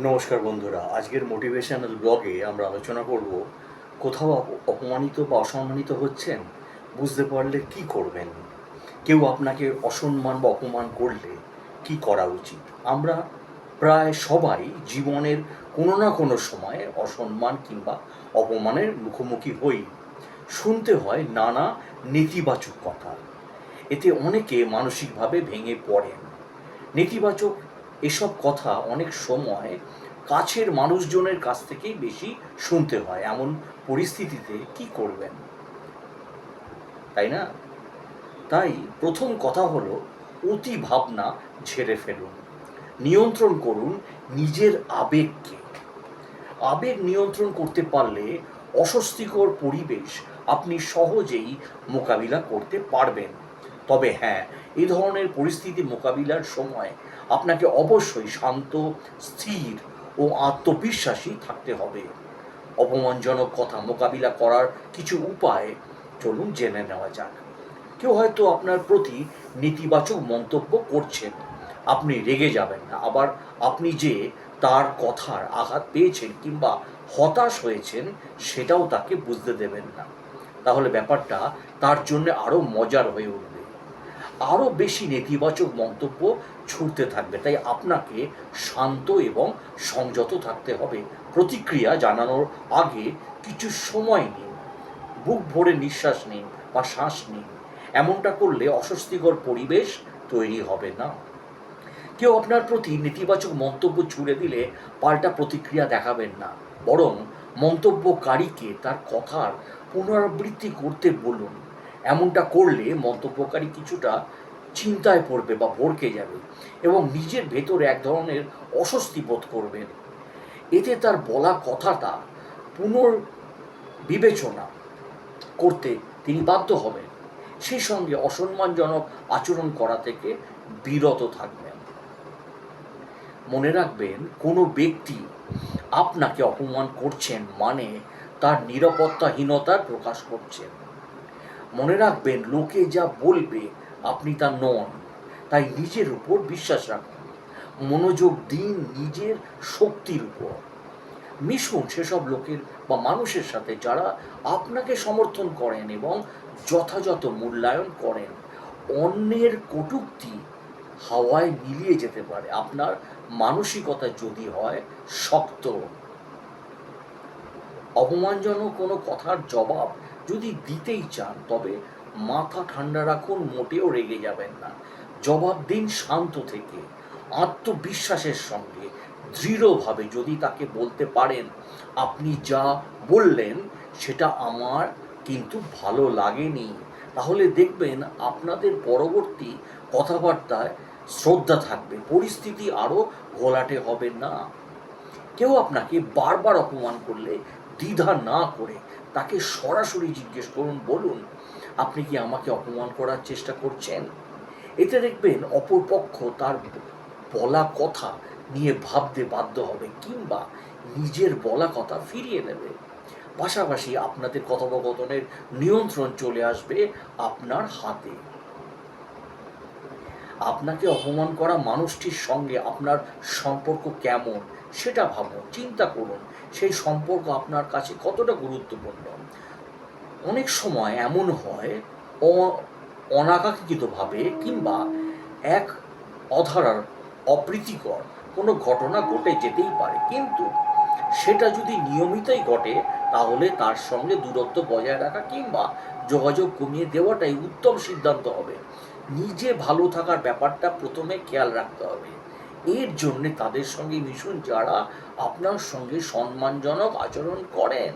নমস্কার বন্ধুরা, আজকের মোটিভেশনাল ব্লগে আমরা আলোচনা করব কোথাও অপমানিত বা অসম্মানিত হচ্ছেন, বুঝতে পারলে কি করবেন। কেউ আপনাকে অসম্মান বা অপমান করলে কি করা উচিত। আমরা প্রায় সবাই জীবনের কোনো না কোনো সময়ে অসম্মান কিংবা অপমানের মুখোমুখি হই। শুনতে হয় নানা নেতিবাচক কথা, এতে অনেকে মানসিকভাবে ভেঙে পড়েন। নেতিবাচক এসব কথা অনেক সময় কাছের মানুষজনের কাছ থেকেই বেশি শুনতে হয়। এমন পরিস্থিতিতে কি করবেন, তাই না? তাই প্রথম কথা হলো, অতি ভাবনা ঝেড়ে ফেলুন। নিয়ন্ত্রণ করুন নিজের আবেগকে। আবেগ নিয়ন্ত্রণ করতে পারলে অস্বস্তিকর পরিবেশ আপনি সহজেই মোকাবিলা করতে পারবেন। তবে হ্যাঁ, এই ধরনের পরিস্থিতি মোকাবিলার সময় আপনাকে অবশ্যই শান্ত, স্থির ও আত্মবিশ্বাসী থাকতে হবে। অপমানজনক কথা মোকাবিলা করার কিছু উপায় চলুন জেনে নেওয়া যাক। কেউ হয়তো আপনার প্রতি নেতিবাচক মন্তব্য করছেন, আপনি রেগে যাবেন না। আবার আপনি যে তার কথার আঘাত পেয়েছেন কিংবা হতাশ হয়েছেন, সেটাও তাকে বুঝতে দেবেন না। তাহলে ব্যাপারটা তার জন্য আরও মজার হয়ে উঠবে, আরও বেশি নেতিবাচক মন্তব্য ছুটতে থাকবে। তাই আপনাকে শান্ত এবং সংযত থাকতে হবে। প্রতিক্রিয়া জানানোর আগে কিছু সময় নিন, বুক ভরে নিঃশ্বাস নিন বা শ্বাস নিন। এমনটা করলে অস্বস্তিকর পরিবেশ তৈরি হবে না। কেউ আপনার প্রতি নেতিবাচক মন্তব্য ছুড়ে দিলে পাল্টা প্রতিক্রিয়া দেখাবেন না, বরং মন্তব্যকারীকে তার কথার পুনরাবৃত্তি করতে বলুন। এমনটা করলে মন্তব্যকারী কিছুটা চিন্তায় পড়বে বা ভড়কে যাবে এবং নিজের ভেতরে এক ধরনের অস্বস্তি বোধ করবেন। এতে তার বলা কথাটা পুনর্বিবেচনা করতে তিনি বাধ্য হবেন। সেই সঙ্গে অসম্মানজনক আচরণ করা থেকে বিরত থাকবেন। মনে রাখবেন, কোনো ব্যক্তি আপনাকে অপমান করছেন মানে তার নিরাপত্তাহীনতার প্রকাশ করছেন। মনে রাখবেন, লোকে যা বলবে আপনি তা নন। তাই নিজের উপর বিশ্বাস রাখুন, মনোযোগ দিন নিজের শক্তির উপর। মিশুন সেসব লোকের বা মানুষের সাথে যারা আপনাকে সমর্থন করেন এবং যথাযথ মূল্যায়ন করেন। অন্যের কটূক্তি হাওয়ায় মিলিয়ে যেতে পারে, আপনার মানসিকতা যদি হয় শক্ত। অপমানজনক কোনো কথার জবাব যদি দিতেই চান, তবে মাথা ঠান্ডা রাখুন, মোটেও রেগে যাবেন না। জবাব দিন শান্ত থেকে, আত্মবিশ্বাসের সঙ্গে, দৃঢ়ভাবে। যদি তাকে বলতে পারেন, আপনি যা বললেন সেটা আমার কিন্তু ভালো লাগেনি, তাহলে দেখবেন আপনাদের পরবর্তী কথাবার্তায় শ্রদ্ধা থাকবে, পরিস্থিতি আরও ঘোলাটে হবে না। কেউ আপনাকে বারবার অপমান করলে দ্বিধা না করে তাকে সরাসরি জিজ্ঞেস করুন, বলুন, আপনি কি আমাকে অপমান করার চেষ্টা করছেন? এতে দেখবেন অপরপক্ষ তার বলা কথা নিয়ে ভাবতে বাধ্য হবে কিংবা নিজের বলা কথা ফিরিয়ে নেবে। পাশাপাশি আপনাদের কথোপকথনের নিয়ন্ত্রণ চলে আসবে আপনার হাতে। আপনাকে অপমান করা মানুষটির সঙ্গে আপনার সম্পর্ক কেমন সেটা ভাবুন, চিন্তা করুন সেই সম্পর্ক আপনার কাছে কতটা গুরুত্বপূর্ণ। অনেক সময় এমন হয়, অনাকাঙ্ক্ষিতভাবে কিংবা এক অধারার অপ্রীতিকর কোনো ঘটনা ঘটে যেতেই পারে, কিন্তু সেটা যদি নিয়মিতই ঘটে, তাহলে তার সঙ্গে দূরত্ব বজায় রাখা কিংবা যোগাযোগ কমিয়ে দেওয়াটাই উত্তম সিদ্ধান্ত হবে। নিজে ভালো থাকার ব্যাপারটা প্রথমে খেয়াল রাখতে হবে। এর জন্যে তাদের সঙ্গে মিশুন যারা আপনার সঙ্গে সম্মানজনক আচরণ করেন।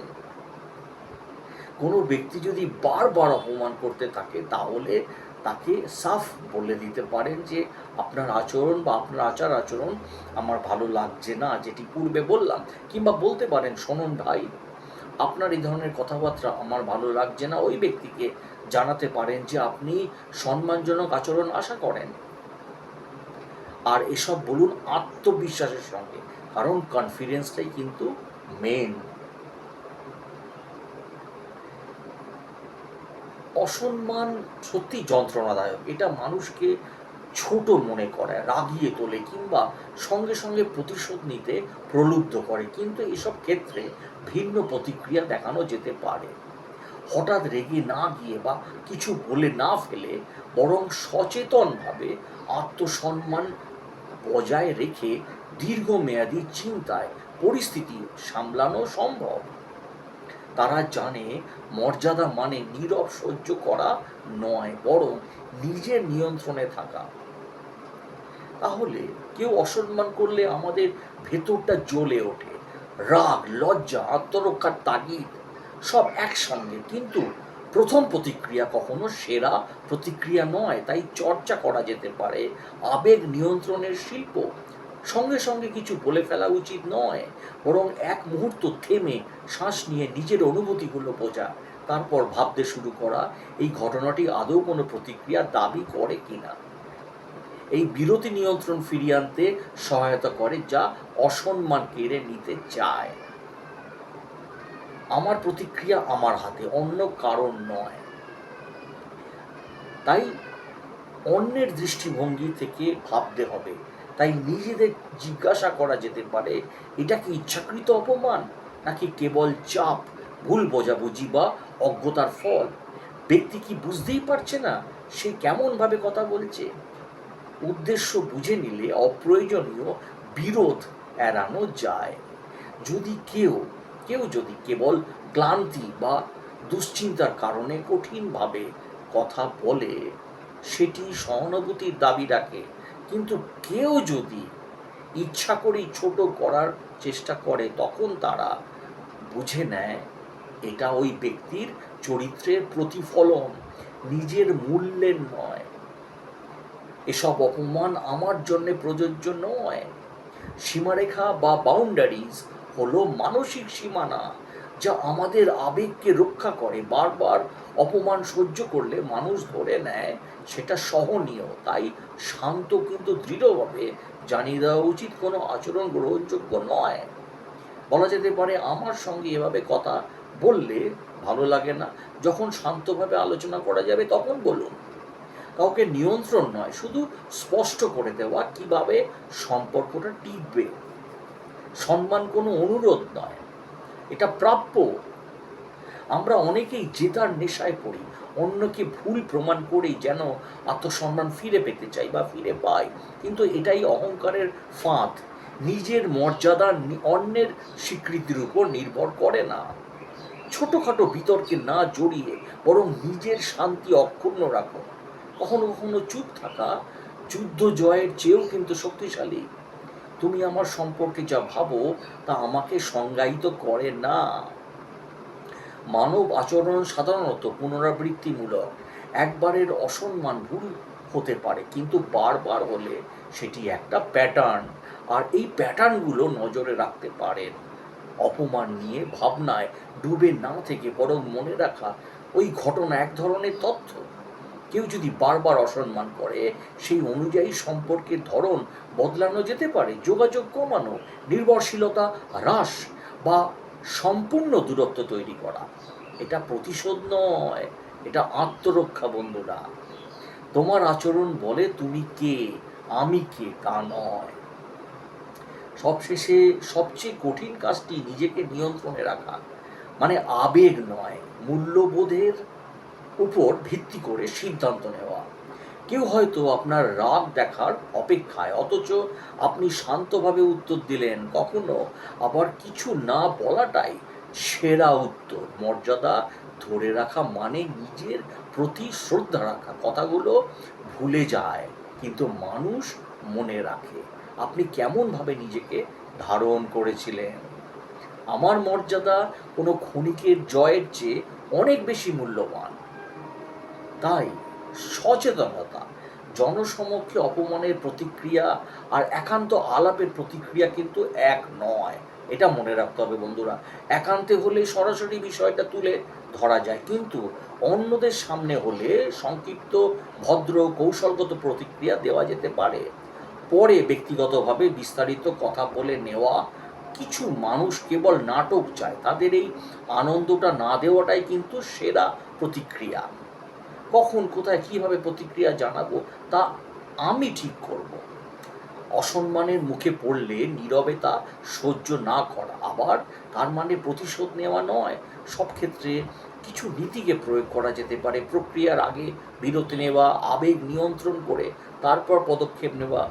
কোনো ব্যক্তি যদি বারবার অপমান করতে থাকে, তাহলে তাকে সাফ বলে দিতে পারেন যে আপনার আচরণ বা আপনার আচার আচরণ আমার ভালো লাগছে না, যেটি পূর্বে বললাম। কিংবা বলতে পারেন, শুনুন ভাই, আপনার এই ধরনের কথাবার্তা আমার ভালো লাগছে না। ওই ব্যক্তিকে জানাতে পারেন যে আপনি সম্মানজনক আচরণ আশা করেন। আর এসব বলুন আত্মবিশ্বাসের সঙ্গে, কারণ কনফিডেন্সটাই কিন্তু মেন। অসম্মান সত্যি যন্ত্রণাদায়ক, এটা মানুষকে ছোট মনে করায়, রাগিয়ে তোলে কিংবা সঙ্গে সঙ্গে প্রতিশোধ নিতে প্রলুব্ধ করে। কিন্তু এসব ক্ষেত্রে ভিন্ন প্রতিক্রিয়া দেখানো যেতে পারে। হঠাৎ রেগে না গিয়ে বা কিছু বলে না ফেলে বরং সচেতনভাবে আত্মসম্মান বজায় রেখে দীর্ঘমেয়াদী চিন্তায় পরিস্থিতি সামলানো সম্ভব। তারা জানে মর্যাদা মানে নীরব সহ্য করা নয়, বরং নিজের নিয়ন্ত্রণে থাকা। তাহলে কেউ অসম্মান করলে আমাদের ভেতরটা জ্বলে ওঠে, রাগ, লজ্জা, আত্মরক্ষার তাগিদ সব একসঙ্গে। কিন্তু প্রথম প্রতিক্রিয়া কখনো সেরা প্রতিক্রিয়া নয়, তাই চর্চা করা যেতে পারে আবেগ নিয়ন্ত্রণের শিল্প। সঙ্গে সঙ্গে কিছু বলে ফেলা উচিত নয়, বরং এক মুহূর্ত থেমে শ্বাস নিয়ে নিজের অনুভূতিগুলো বোঝা, তারপর ভাবতে শুরু করা এই ঘটনাটি আদৌ কোনো প্রতিক্রিয়া দাবি করে কিনা। এই বিরতি নিয়ন্ত্রণ ফিরিয়ে আনতে সহায়তা করে, যা অসম্মান কেড়ে নিতে চায়। আমার প্রতিক্রিয়া আমার হাতে, অন্য কারণ নয়। তাই অন্যের দৃষ্টিভঙ্গি থেকে ভাবতে হবে। তাই নিজেদের জিজ্ঞাসা করা যেতে পারে, এটা কি ইচ্ছাকৃত অপমান, নাকি কেবল চাপ, ভুল বোঝাবুঝি বা অজ্ঞতার ফল? ব্যক্তি কি বুঝতেই পারছে না সে কেমনভাবে কথা বলছে? উদ্দেশ্য বুঝে নিলে অপ্রয়োজনীয় বিরোধ এড়ানো যায়। যদি কেউ কেউ যদি কেবল ক্লান্তি বা দুশ্চিন্তার কারণে কঠিনভাবে কথা বলে, সেটি সহানুভূতির দাবি রাখে। কিন্তু কেউ যদি ইচ্ছা করেই ছোট করার চেষ্টা করে, তখন তারা বুঝে নেয় এটা ওই ব্যক্তির চরিত্রের প্রতিফলন, নিজের মূল্যের নয়। এসব অপমান আমার জন্য প্রযোজ্য নয়। সীমারেখা বা বাউন্ডারিজ হলো মানসিক সীমানা, যা আমাদের আবেগকে রক্ষা করে। বারবার অপমান সহ্য করলে মানুষ ধরে নেয় সেটা সহনীয়। তাই শান্ত কিন্তু দৃঢ়ভাবে জানিয়ে দেওয়া উচিত কোনো আচরণ গ্রহণযোগ্য নয়। বলা যেতে পারে, আমার সঙ্গে এভাবে কথা বললে ভালো লাগে না। যখন শান্তভাবে আলোচনা করা যাবে তখন বলুন। কাউকে নিয়ন্ত্রণ নয়, শুধু স্পষ্ট করে দেওয়া কিভাবে সম্পর্কটা টিকবে। সম্মান কোনো অনুরোধ নয়, এটা প্রাপ্য। আমরা অনেকেই জেতার নেশায় পড়ি, অন্যকে ভুল প্রমাণ করেই যেন আত্মসম্মান ফিরে পেতে চাই বা ফিরে পাই। কিন্তু এটাই অহংকারের ফাঁদ। নিজের মর্যাদা অন্যের স্বীকৃতির উপর নির্ভর করে না। ছোটোখাটো বিতর্কে না জড়িয়ে বরং নিজের শান্তি অক্ষুণ্ণ রাখো। কখনো কখনো চুপ থাকা যুদ্ধ জয়ের চেয়েও কিন্তু শক্তিশালী। তুমি আমার সম্পর্কে যা ভাবো তা আমাকে সংজ্ঞায়িত করে না। মানব আচরণ সাধারণত পুনরাবৃত্তিমূলক। একবারের অসম্মান ভুল হতে পারে, কিন্তু বারবার হলে সেটি একটা প্যাটার্ন। আর এই প্যাটার্নগুলো নজরে রাখতে পারেন। অপমান নিয়ে ভাবনায় ডুবে না থেকে বরং মনে রাখা ওই ঘটনা এক ধরনের তথ্য। কেউ যদি বারবার অসম্মান করে, সেই অনুযায়ী সম্পর্কের ধরন বদলানো যেতে পারে। যোগাযোগ কমানো, নির্ভরশীলতা হ্রাস বা সম্পূর্ণ দূরত্ব তৈরি করা। এটা প্রতিশোধ নয়, এটা আত্মরক্ষা। বন্ধুরা, তোমার আচরণ বলে তুমি কে, আমি কে তা নয়। সবশেষে সবচেয়ে কঠিন কাজটি নিজেকে নিয়ন্ত্রণে রাখা, মানে আবেগ নয়, মূল্যবোধের উপর ভিত্তি করে সিদ্ধান্ত নেওয়া। কেউ হয়তো আপনার রাগ দেখার অপেক্ষায়, অথচ আপনি শান্তভাবে উত্তর দিলেন। কখনো আবার কিছু না বলাটাই সেরা উত্তর। মর্যাদা ধরে রাখা মানে নিজের প্রতি শ্রদ্ধা রাখা। কথাগুলো ভুলে যায়, কিন্তু মানুষ মনে রাখে আপনি কেমনভাবে নিজেকে ধারণ করেছিলেন। আমার মর্যাদা কোনো ক্ষণিকের জয়ের চেয়ে অনেক বেশি মূল্যবান। তাই সচেতনতা, জনসমক্ষে অপমানের প্রতিক্রিয়া আর একান্ত আলাপের প্রতিক্রিয়া কিন্তু এক নয়। এটা মনে রাখতে হবে বন্ধুরা। একান্তে হলে সরাসরি বিষয়টা তুলে ধরা যায়, কিন্তু অন্যদের সামনে হলে সংক্ষিপ্ত, ভদ্র, কৌশলগত প্রতিক্রিয়া দেওয়া যেতে পারে। পরে ব্যক্তিগতভাবে বিস্তারিত কথা বলে নেওয়া। কিছু মানুষ কেবল নাটক চায়, তাদের এই আনন্দটা না দেওয়াটাই কিন্তু সেরা প্রতিক্রিয়া। কখন, কোথায়, কীভাবে প্রতিক্রিয়া জানাবো তা আমি ঠিক করব। অসম্মানের মুখে পড়লে নীরবে তা সহ্য না করা, আবার তার মানে প্রতিশোধ নেওয়া নয়। সব ক্ষেত্রে কিছু নীতিকে প্রয়োগ করা যেতে পারে। প্রক্রিয়ার আগে বিরতি নেওয়া, আবেগ নিয়ন্ত্রণ করে তারপর পদক্ষেপ নেওয়া,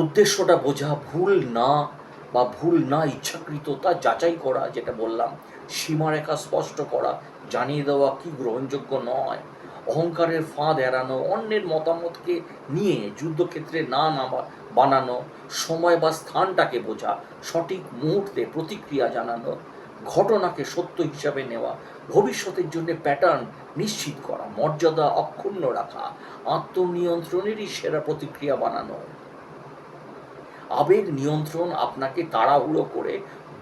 উদ্দেশ্যটা বোঝা, ভুল না ইচ্ছাকৃত তা যাচাই করা, যেটা বললাম, সীমারেখা স্পষ্ট করা, জানিয়ে দেওয়া কি গ্রহণযোগ্য নয়, অহংকারের ফাঁদ এড়ানো, অন্যের মতামতকে নিয়ে যুদ্ধক্ষেত্রে না বানানো, সময় বা স্থানটাকে বোঝা, সঠিক মুহূর্তে প্রতিক্রিয়া জানানো, ঘটনাকে সত্য হিসাবে নেওয়া, ভবিষ্যতের জন্য প্যাটার্ন নিশ্চিত করা, মর্যাদা অক্ষুণ্ণ রাখা, আত্মনিয়ন্ত্রণেরই সেরা প্রতিক্রিয়া বানানো। আবেগ নিয়ন্ত্রণ আপনাকে তাড়াহুড়ো করে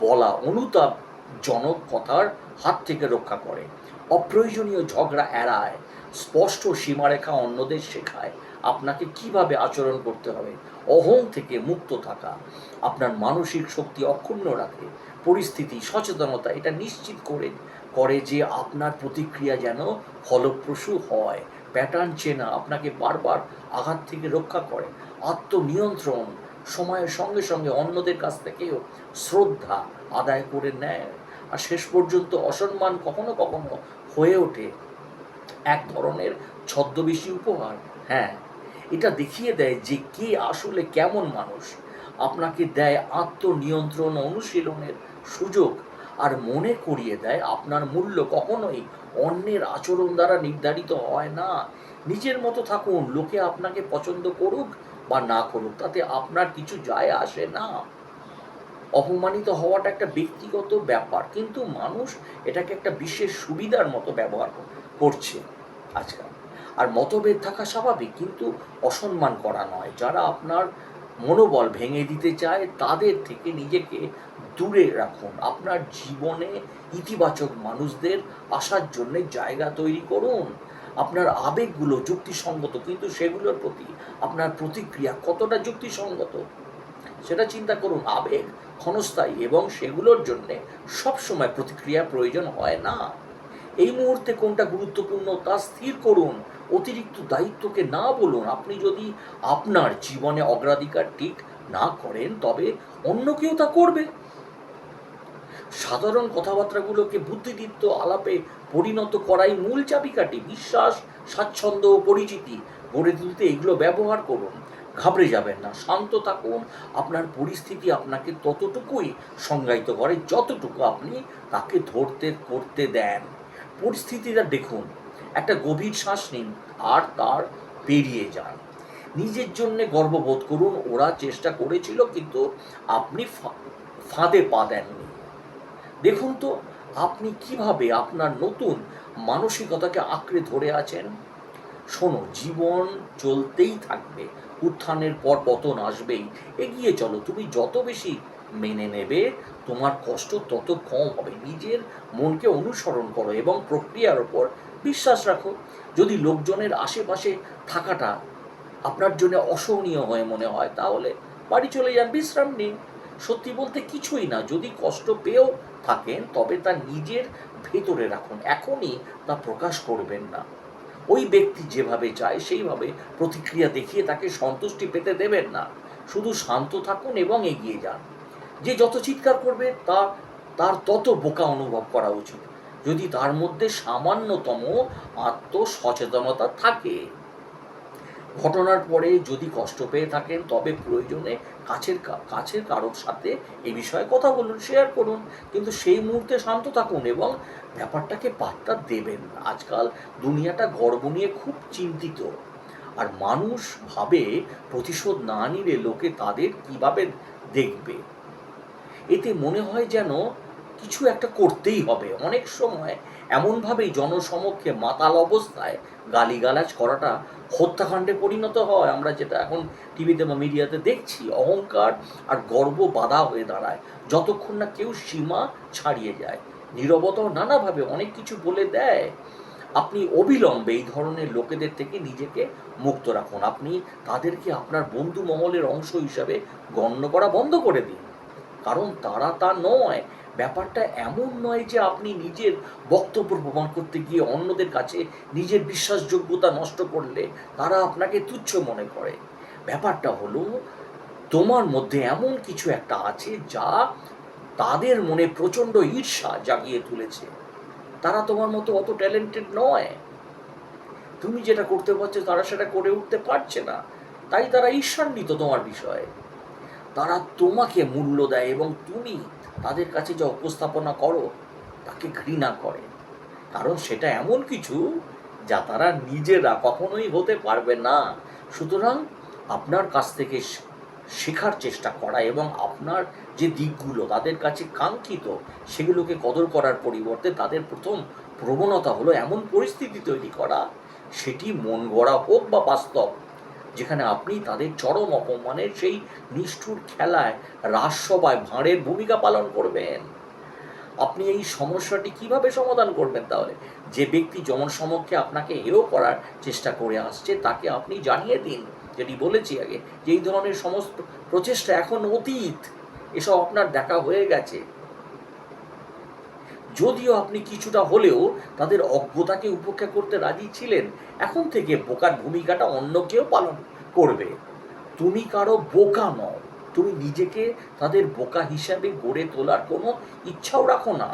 বলা অনুতাপজনক কথার হাত থেকে রক্ষা করে, অপ্রয়োজনীয় ঝগড়া এড়ায়, স্পষ্ট সীমারেখা অন্যদের শেখায় আপনাকে কিভাবে আচরণ করতে হবে, অহং থেকে মুক্ত থাকা আপনার মানসিক শক্তি অক্ষুণ্ণ রাখে, পরিস্থিতি সচেতনতা এটা নিশ্চিত করে যে আপনার প্রতিক্রিয়া যেন ফলপ্রসূ হয়, প্যাটার্ন চেনা আপনাকে বারবার আঘাত থেকে রক্ষা করে, আত্মনিয়ন্ত্রণ সময়ের সঙ্গে সঙ্গে অন্যদের কাছ থেকেও শ্রদ্ধা আদায় করে নেয়। আর শেষ পর্যন্ত অসম্মান কখনো কখনো হয়ে ওঠে এক ধরনের ছদ্মবেশী উপহার। হ্যাঁ, এটা দেখিয়ে দেয় যে কে আসলে কেমন মানুষ, আপনাকে দেয় আত্মনিয়ন্ত্রণ অনুশীলনের সুযোগ, আর মনে করিয়ে দেয় আপনার মূল্য কখনোই অন্যের আচরণ দ্বারা নির্ধারিত হয় না। নিজের মতো থাকুন, লোকে আপনাকে পছন্দ করুক বা না করুক তাতে আপনার কিছু যায় আসে না। অপমানিত হওয়াটা একটা ব্যক্তিগত ব্যাপার, কিন্তু মানুষ এটাকে একটা বিশেষ সুবিধার মতো ব্যবহার করছে আজকাল। আর মতভেদ থাকা স্বাভাবিক, কিন্তু অসম্মান করা নয়। যারা আপনার মনোবল ভেঙে দিতে চায় তাদের থেকে নিজেকে দূরে রাখুন। আপনার জীবনে ইতিবাচক মানুষদের আসার জন্য জায়গা তৈরি করুন। আপনার আবেগগুলো যুক্তিসঙ্গত, কিন্তু সেগুলোর প্রতি আপনার প্রতিক্রিয়া কতটা যুক্তিসঙ্গত সেটা চিন্তা করুন। আবেগ ক্ষণস্থায়ী এবং সেগুলোর জন্যে সবসময় প্রতিক্রিয়া প্রয়োজন হয় না। এই মুহূর্তে কোনটা গুরুত্বপূর্ণ তা স্থির করুন, অতিরিক্ত দায়িত্বকে না বলুন। আপনি যদি আপনার জীবনে অগ্রাধিকার ঠিক না করেন তবে অন্য কেউ তা করবে। সাধারণ কথাবার্তাগুলোকে বুদ্ধিদীপ্ত আলাপে পরিণত করাই মূল চাবিকাঠি। বিশ্বাস, স্বাচ্ছন্দ্য ও পরিচিতি গড়ে তুলতে এগুলো ব্যবহার করুন। ঘাবড়ে যাবেন না, শান্ত থাকুন। আপনার পরিস্থিতি আপনাকে ততটুকুই সংজ্ঞায়িত করে যতটুকু আপনি তাকে করতে দেন। পরিস্থিতিটা দেখুন, একটা গভীর শ্বাস নিন আর তার পেরিয়ে যান। নিজের জন্যে গর্ববোধ করুন, ওরা চেষ্টা করেছিল কিন্তু আপনি ফাঁদে পা দেননি। দেখুন তো আপনি কিভাবে আপনার নতুন মানসিকতাকে আঁকড়ে ধরে আছেন। শোনো, জীবন চলতেই থাকবে, উত্থানের পর পতন আসবেই। এগিয়ে চলো, তুমি যত বেশি মেনে নেবে তোমার কষ্ট তত কম হবে। নিজের মনকে অনুসরণ করো এবং প্রক্রিয়ার ওপর বিশ্বাস রাখো। যদি লোকজনের আশেপাশে থাকাটা আপনার জন্য অসহনীয় হয়ে মনে হয় তাহলে বাড়ি চলে যান, বিশ্রাম নিন। সত্যি বলতে কিছুই না, যদি কষ্ট পেয়েও থাকেন তবে তা নিজের ভেতরে রাখুন, এখনই তা প্রকাশ করবেন না। ওই ব্যক্তি যেভাবে চায় সেইভাবে প্রতিক্রিয়া দেখিয়ে তাকে সন্তুষ্টি পেতে দেবেন না। শুধু শান্ত থাকুন এবং এগিয়ে যান। যে যত চিৎকার করবে তার তত বোকা অনুভব করা উচিত, যদি তার মধ্যে সামান্যতম আত্মসচেতনতা থাকে। ঘটনার পরে যদি কষ্ট পেয়ে থাকেন তবে প্রয়োজনে কাছের কারোর সাথে এই বিষয়ে কথা বলুন, শেয়ার করুন, কিন্তু সেই মুহূর্তে শান্ত থাকুন এবং ব্যাপারটাকে পাত্তা দেবেন না। আজকাল দুনিয়াটা গর্ব নিয়ে খুব চিন্তিত, আর মানুষ ভাবে প্রতিশোধ না নিলে লোকে তাদের কিভাবে দেখবে। এতে মনে হয় যেন কিছু একটা করতেই হবে। অনেক সময় এমনভাবেই জনসমক্ষে মাতাল অবস্থায় গালিগালাজ করাটা হত্যাকাণ্ডে পরিণত হয়। আমরা যেটা এখন টিভিতে বা মিডিয়াতে দেখছি, অহংকার আর গর্ব বাধা হয়ে দাঁড়ায় যতক্ষণ না কেউ সীমা ছাড়িয়ে যায়। নীরবতাও নানাভাবে অনেক কিছু বলে দেয়। আপনি অবিলম্বে এই ধরনের লোকেদের থেকে নিজেকে মুক্ত রাখুন। আপনি তাদেরকে আপনার বন্ধু মহলের অংশ হিসাবে গণ্য করা বন্ধ করে দিন, কারণ তারা তা নয়। ব্যাপারটা এমন নয় যে আপনি নিজের বক্তব্য প্রমাণ করতে গিয়ে অন্যদের কাছে নিজের বিশ্বাসযোগ্যতা নষ্ট করলে তারা আপনাকে তুচ্ছ মনে করে। ব্যাপারটা হলো, তোমার মধ্যে এমন কিছু একটা আছে যা তাদের মনে প্রচণ্ড ঈর্ষা জাগিয়ে তুলেছে। তারা তোমার মতো অত ট্যালেন্টেড নয়। তুমি যেটা করতে পারছো তারা সেটা করে উঠতে পারছে না, তাই তারা ঈর্ষান্বিত তোমার বিষয়ে। তারা তোমাকে মূল্য দেয় এবং তুমি তাদের কাছে যা উপস্থাপনা করো তাকে ঘৃণা করে, কারণ সেটা এমন কিছু যা তারা নিজেরা কখনোই হতে পারবে না। সুতরাং আপনার কাছ থেকে শেখার চেষ্টা করা এবং আপনার যে দিকগুলো তাদের কাছে কাঙ্ক্ষিত সেগুলোকে কদর করার পরিবর্তে তাদের প্রথম প্রবণতা হলো এমন পরিস্থিতি তৈরি করা, সেটি মন গড়া হোক বা বাস্তব, যেখানে আপনি তাদের চরম অপমানের সেই নিষ্ঠুর খেলায় রাজসভায় ভাঁড়ের ভূমিকা পালন করবেন। আপনি এই সমস্যাটি কিভাবে সমাধান করবেন তাহলে? যে ব্যক্তি জনসমক্ষে আপনাকে হেয় করার চেষ্টা করে আসছে তাকে আপনি জানিয়ে দিন, যেটি বলেছি আগে, যে এই ধরনের সমস্ত প্রচেষ্টা এখন অতীত, এসব আপনার দেখা হয়ে গেছে। যদিও আপনি কিছুটা হলেও তাদের অজ্ঞতাকে উপেক্ষা করতে রাজি ছিলেন, এখন থেকে বোকার ভূমিকাটা অন্য কেউ পালন করবে। তুমি কারো বোকা নও, তুমি নিজেকে তাদের বোকা হিসাবে গড়ে তোলার কোনো ইচ্ছাও রাখো না।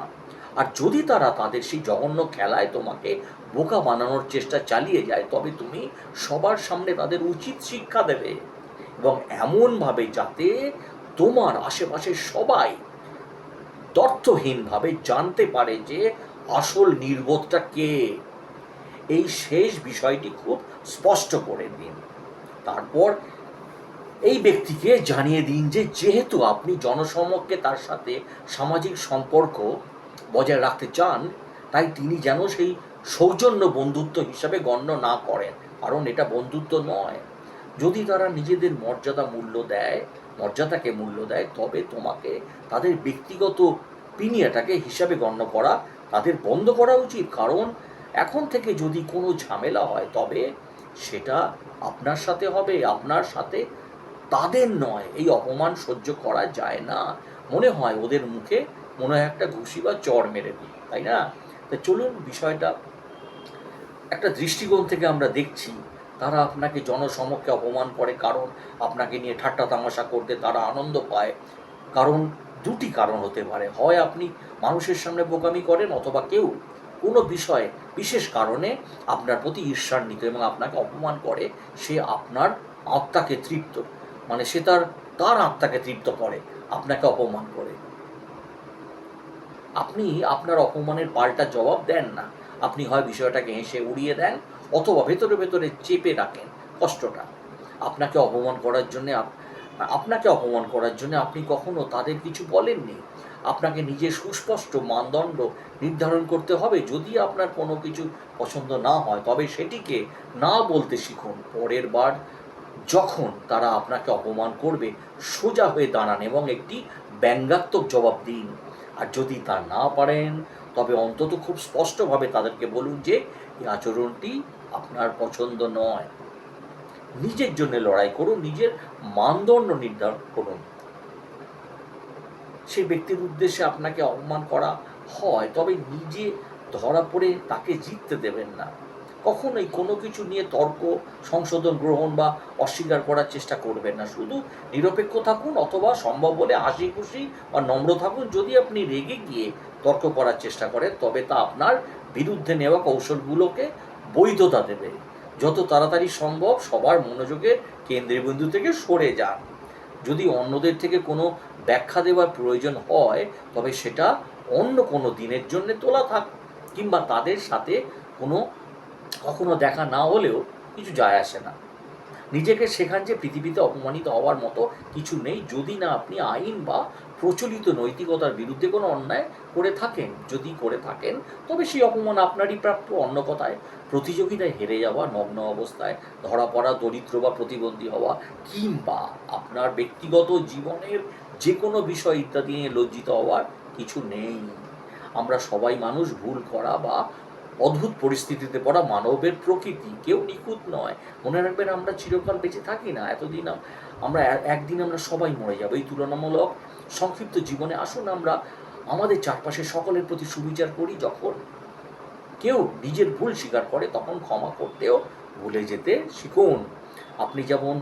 আর যদি তারা তাদের সেই জঘন্য খেলায় তোমাকে বোকা বানানোর চেষ্টা চালিয়ে যায়, তবে তুমি সবার সামনে তাদের উচিত শিক্ষা দেবে, এবং এমনভাবে যাতে তোমার আশেপাশের সবাই তথ্যহীনভাবে জানতে পারে যে আসল নির্বোধটা কে। এই শেষ বিষয়টি খুব স্পষ্ট করে দিন। তারপর এই ব্যক্তিকে জানিয়ে দিন যে যেহেতু আপনি জনসমক্ষে তার সাথে সামাজিক সম্পর্ক বজায় রাখতে চান, তাই তিনি যেন সেই সৌজন্য বন্ধুত্ব হিসাবে গণ্য না করেন, কারণ এটা বন্ধুত্ব নয়। যদি তারা নিজেদের মর্যাদাকে মূল্য দেয়, তবে তোমাকে তাদের ব্যক্তিগত পিনিয়াটাকে হিসাবে গণ্য করা তাদের বন্ধ করা উচিত, কারণ এখন থেকে যদি কোনো ঝামেলা হয় তবে সেটা আপনার সাথে হবে, আপনার সাথে তাদের নয়। এই অপমান সহ্য করা যায় না। মনে হয় ওদের মুখে মনে হয় একটা ঘুষি বা চড় মেরে দিই, তাই না? তা চলুন বিষয়টা একটা দৃষ্টিকোণ থেকে আমরা দেখছি। তারা আপনাকে জনসমক্ষে অপমান করে কারণ আপনাকে নিয়ে ঠাট্টা তামাশা করতে তারা আনন্দ পায়। কারণ দুটি কারণ হতে পারে, হয় আপনি মানুষের সামনে বোকামি করেন, অথবা কেউ কোনো বিষয়ে বিশেষ কারণে আপনার প্রতি ঈর্ষান্বিত এবং আপনাকে অপমান করে। সে আপনার আত্মাকে তৃপ্ত, মানে সে তার আত্মাকে তৃপ্ত করে আপনাকে অপমান করে। আপনি আপনার অপমানের পাল্টা জবাব দেন না, আপনি হয় বিষয়টাকে হেসে উড়িয়ে দেন, অথবা ভেতরে ভেতরে চেপে রাখেন কষ্টটা। আপনাকে অপমান করার জন্যে আপনি কখনো তাদের কিছু বলেননি। আপনাকে নিজের সুস্পষ্ট মানদণ্ড নির্ধারণ করতে হবে। যদি আপনার কোনো কিছু পছন্দ না হয় তবে সেটিকে না বলতে শিখুন। পরের বার যখন তারা আপনাকে অপমান করবে, সোজা হয়ে দাঁড়ান এবং একটি ব্যঙ্গাত্মক জবাব দিন। আর যদি তা না পারেন, তবে অন্তত খুব স্পষ্টভাবে তাদেরকে বলুন যে এই আচরণটি আপনার পছন্দ নয়। নিজের জন্য লড়াই করুন, নিজের মানদণ্ড নির্ধারণ করুন। সেই ব্যক্তির উদ্দেশ্যে আপনাকে অপমান করা হয়, তবে নিজে ধরা পড়ে তাকে জিততে দেবেন না। কখনোই কোনো কিছু নিয়ে তর্ক, সংশোধন গ্রহণ বা অস্বীকার করার চেষ্টা করবেন না। শুধু নিরপেক্ষ থাকুন, অথবা সম্ভব হলে হাসি খুশি বা নম্র থাকুন। যদি আপনি রেগে গিয়ে তর্ক করার চেষ্টা করেন, তবে তা আপনার বিরুদ্ধে নেওয়া কৌশলগুলোকে বৈধতা দেবে। যত তাড়াতাড়ি সম্ভব সবার মনোযোগের কেন্দ্রবিন্দু থেকে সরে যান। যদি অন্যদের থেকে কোনো ব্যাখ্যা দেওয়ার প্রয়োজন হয়, তবে সেটা অন্য কোনো দিনের জন্য তোলা থাক, কিংবা তাদের সাথে কখনো দেখা না হলেও কিছু যায় আসে না। নিজেকে শেখান যে পৃথিবীতে অপমানিত হওয়ার মতো কিছু নেই, যদি না আপনি আইন বা প্রচলিত নৈতিকতার বিরুদ্ধে কোনো অন্যায় করে থাকেন। যদি করে থাকেন, তবে সেই অপমান আপনারই প্রাপ্য। অন্য কথায়, প্রতিযোগিতায় হেরে যাওয়া, নগ্ন অবস্থায় ধরা পড়া, দরিদ্র বা প্রতিবন্ধী হওয়া, কিংবা আপনার ব্যক্তিগত জীবনের যে কোনো বিষয় ইত্যাদি নিয়ে লজ্জিত হওয়ার কিছু নেই। আমরা সবাই মানুষ, ভুল করা বা অদ্ভুত পরিস্থিতিতে পড়া মানবের প্রকৃতি। কেউ নিখুঁত নয়। মনে রাখবেন, আমরা চিরকাল বেঁচে থাকি না। একদিন আমরা সবাই মরে যাব। এই তুলনামূলক সংক্ষিপ্ত জীবনে আসুন আমরা আমাদের চারপাশে সকলের প্রতি সুবিচার করি। যখন কেউ নিজের ভুল স্বীকার করে তখন ক্ষমা করতেও ভুলে যেতে শিখুন। আপনি যেমন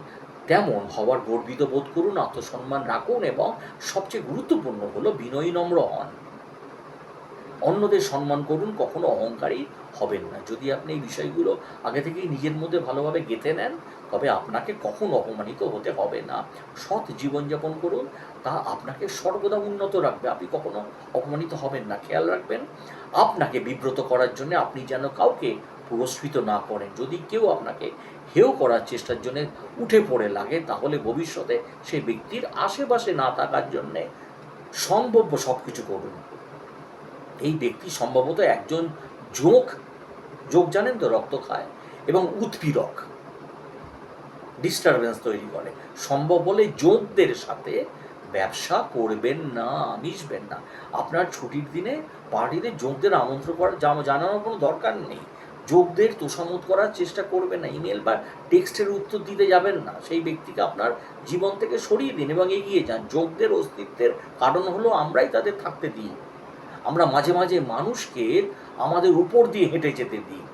তেমন হওয়ার গর্বিত বোধ করুন, আত্মসম্মান রাখুন এবং সবচেয়ে গুরুত্বপূর্ণ হলো বিনয়ী নম্র হন। অন্যদের সম্মান করুন, কখনো অহংকারী হবেন না। যদি আপনি এই বিষয়গুলো আগে থেকেই নিজের মধ্যে ভালোভাবে গেঁথে নেন, তবে আপনাকে কখনো অপমানিত হতে হবে না। সৎ জীবনযাপন করুন, তা আপনাকে সর্বদা উন্নত রাখবে। আপনি কখনো অপমানিত হবেন না। খেয়াল রাখবেন, আপনাকে বিব্রত করার জন্য আপনি যেন কাউকে পুরস্কৃত না করেন। যদি কেউ আপনাকে হেয় করার চেষ্টার জন্য উঠে পড়ে লাগে, তাহলে ভবিষ্যতে সেই ব্যক্তির আশেপাশে না থাকার জন্যে সম্ভাব্য সব কিছু করুন। এই ব্যক্তি সম্ভবত একজন জোঁক, জোঁক জানেন তো, রক্ত খায় এবং উৎপীড়ক, ডিস্টারবেন্স তৈরি করে। সম্ভব হলে জোঁকদের সাথে ব্যবসা করবেন না, মিশবেন না। আপনার ছুটির দিনে পার্টিতে জোঁকদের আমন্ত্রণ করার জানানোর কোনো দরকার নেই। জোঁকদের তোষামোদ করার চেষ্টা করবেন না। ইমেল বা টেক্সটের উত্তর দিতে যাবেন না। সেই ব্যক্তিকে আপনার জীবন থেকে সরিয়ে দিন এবং এগিয়ে যান। জোঁকদের অস্তিত্বের কারণ হলো আমরাই তাদের থাকতে দিই। আমরা মাঝে মাঝে মানুষকে আমাদের উপর দিয়ে হেঁটে যেতে দিই।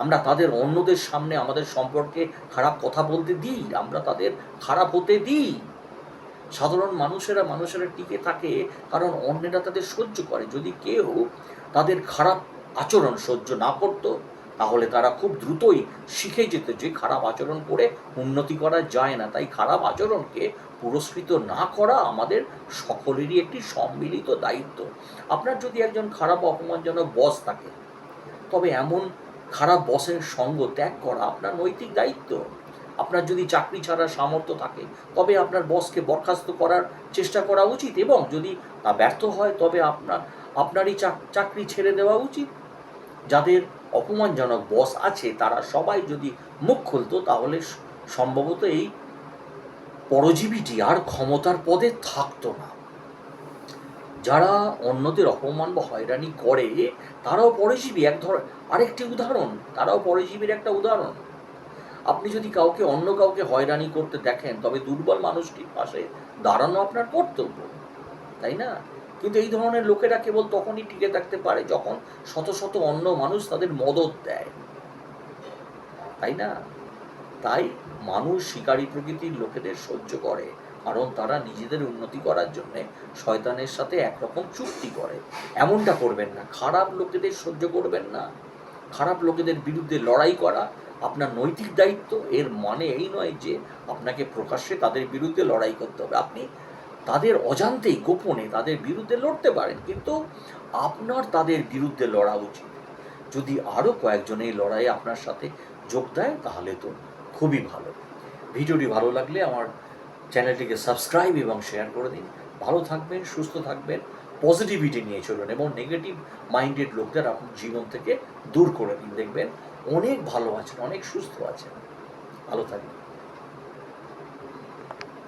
আমরা তাদের অন্যদের সামনে আমাদের সম্পর্কে খারাপ কথা বলতে দিই। আমরা তাদের খারাপ হতে দিই। সাধারণ মানুষেরা টিকে থাকে কারণ অন্যেরা তাদের সহ্য করে। যদি কেউ তাদের খারাপ আচরণ সহ্য না করতো, তাহলে তারা খুব দ্রুতই শিখে যেত যে খারাপ আচরণ করে উন্নতি করা যায় না। তাই খারাপ আচরণকে পুরস্কৃত না করা আমাদের সকলেরই একটি সম্মিলিত দায়িত্ব। আপনার যদি একজন খারাপ অপমানজনক বস থাকে, তবে এমন খারাপ বসের সঙ্গ ত্যাগ করা আপনার নৈতিক দায়িত্ব। আপনার যদি চাকরি ছাড়ার সামর্থ্য থাকে, তবে আপনার বসকে বরখাস্ত করার চেষ্টা করা উচিত এবং যদি তা ব্যর্থ হয়, তবে আপনারই চাকরি ছেড়ে দেওয়া উচিত। যাদের অপমানজনক বস আছে, তারা সবাই যদি মুখ খুলতো, তাহলে সম্ভবত এই পরজীবীটি আর ক্ষমতার পদে থাকতো না। যারা অন্যদের অপমান বা হয়রানি করে, তারাও পরজীবী। আরেকটি উদাহরণ, তারাও পরজীবীর একটা উদাহরণ। আপনি যদি অন্য কাউকে হয়রানি করতে দেখেন, তবে দুর্বল মানুষটির পাশে দাঁড়ানো আপনার কর্তব্য, তাই না? কিন্তু এই ধরনের লোকেরা কেবল তখনই টিকে থাকতে পারে যখন শত শত অন্য মানুষ তাদের মদত দেয়, তাই না? তাই মানুষ শিকারী প্রকৃতির লোকেদের সহ্য করে, কারণ তারা নিজেদের উন্নতি করার জন্যে শয়তানের সাথে একরকম চুক্তি করে। এমনটা করবেন না। খারাপ লোকেদের সহ্য করবেন না। খারাপ লোকেদের বিরুদ্ধে লড়াই করা আপনার নৈতিক দায়িত্ব। এর মানে এই নয় যে আপনাকে প্রকাশ্যে তাদের বিরুদ্ধে লড়াই করতে হবে। আপনি তাদের অজান্তেই গোপনে তাদের বিরুদ্ধে লড়তে পারেন, কিন্তু আপনার তাদের বিরুদ্ধে লড়া উচিত। যদি আরও কয়েকজন এই লড়াইয়ে আপনার সাথে যোগ দেয়, তাহলে তো খুবই ভালো। ভিডিওটি ভালো লাগলে আমার চ্যানেলটিকে সাবস্ক্রাইব এবং শেয়ার করে দিন। ভালো থাকবেন, সুস্থ থাকবেন, পজিটিভিটি নিয়ে চলুন এবং নেগেটিভ মাইন্ডেড লোকদের আপনার জীবন থেকে দূর করে দিন। দেখবেন অনেক ভালো আছেন, অনেক সুস্থ আছেন। ভালো থাকবেন।